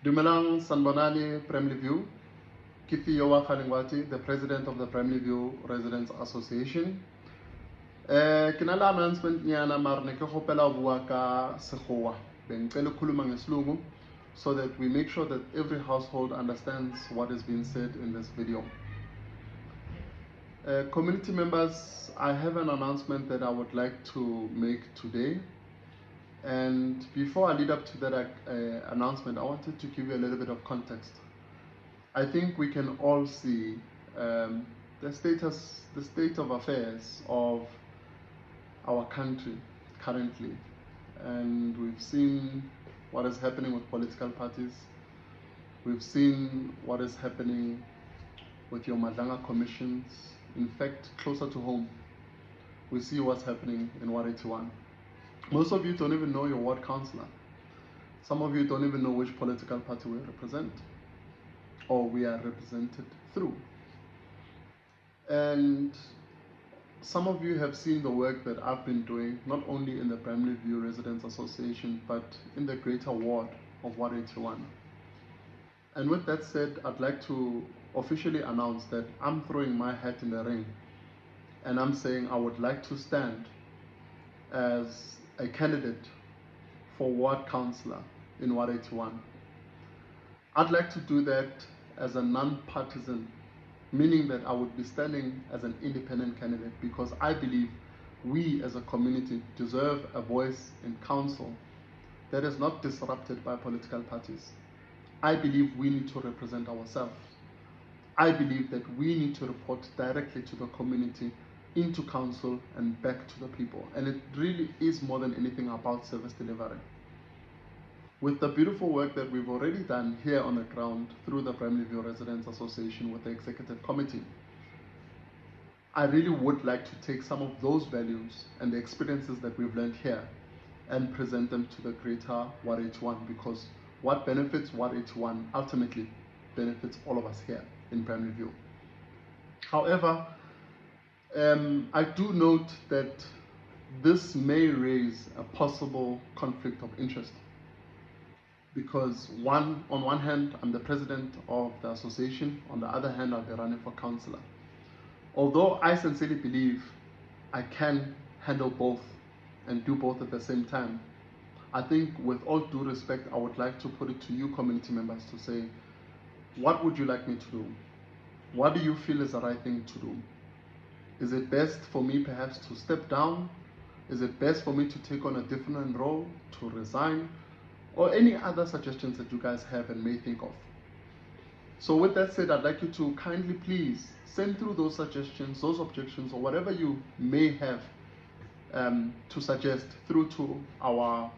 Dumelang Sanbonani Bramley View, Kifi Yowa Khalingwati, the president of the Bramley View Residents Association. Ke na le announcement nyana mara ne ke gopela ho bua ka sekgowa. Bengicela ukukhuluma ngesilungu so that we make sure that every household understands what is being said in this video. Community members, I have an announcement that I would like to make today. And before I lead up to that announcement, I wanted to give you a little bit of context. I think we can all see the state of affairs of our country currently, and we've seen what is happening with political parties. We've seen what is happening with your Madlanga commissions. In fact, closer to home, we see what's happening in Ward 81. Most of you don't even know your ward councillor. Some of you don't even know which political party we represent or we are represented through. And some of you have seen the work that I've been doing, not only in the Bramley View Residents Association, but in the greater ward of Ward 81. And with that said, I'd like to officially announce that I'm throwing my hat in the ring, and I'm saying I would like to stand as a candidate for ward councillor in Ward 81. I'd like to do that as a non-partisan, meaning that I would be standing as an independent candidate, because I believe we as a community deserve a voice in council that is not disrupted by political parties. I believe we need to represent ourselves. I believe that we need to report directly to the community, into council and back to the people. And it really is more than anything about service delivery. With the beautiful work that we've already done here on the ground through the Bramley View Residents Association with the executive committee, I really would like to take some of those values and the experiences that we've learned here and present them to the greater Ward 81, because what benefits Ward 81 ultimately benefits all of us here in Bramley View. However, I do note that this may raise a possible conflict of interest, because on one hand, I'm the president of the association, on the other hand, I'll be running for councillor. Although I sincerely believe I can handle both and do both at the same time, I think with all due respect, I would like to put it to you community members to say, what would you like me to do? What do you feel is the right thing to do? Is it best for me perhaps to step down? Is it best for me to take on a different role, to resign? Or any other suggestions that you guys have and may think of. So with that said, I'd like you to kindly please send through those suggestions, those objections, or whatever you may have to suggest through to our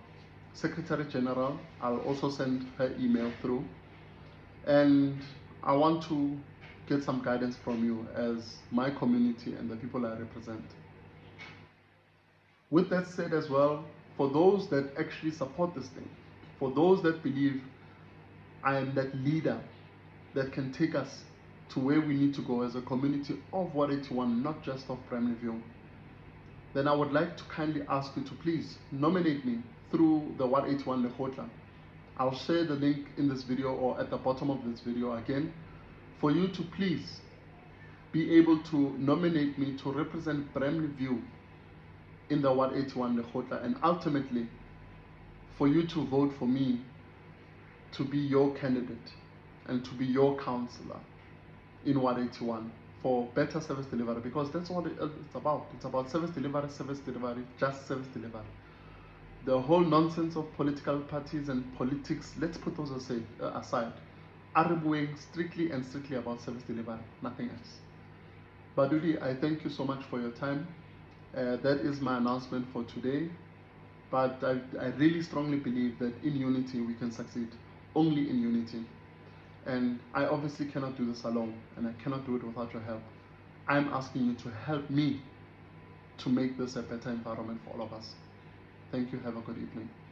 Secretary General. I'll also send her email through. And I want to get some guidance from you as my community and the people I represent. With that said as well, for those that actually support this thing, for those that believe I am that leader that can take us to where we need to go as a community of Ward 81, not just of Bramley View, then I would like to kindly ask you to please nominate me through the Ward 81 Lekgotla. I'll share the link in this video or at the bottom of this video again, for you to please be able to nominate me to represent Bramley View in the Ward 81 Lekgotla, and ultimately for you to vote for me to be your candidate and to be your councillor in Ward 81 for better service delivery, because that's what it's about. It's about service delivery, just service delivery. The whole nonsense of political parties and politics, let's put those aside. Are strictly about service delivery, nothing else. Badudi, I thank you so much for your time. That is my announcement for today. But I really strongly believe that in unity we can succeed, only in unity. And I obviously cannot do this alone, and I cannot do it without your help. I'm asking you to help me to make this a better environment for all of us. Thank you. Have a good evening.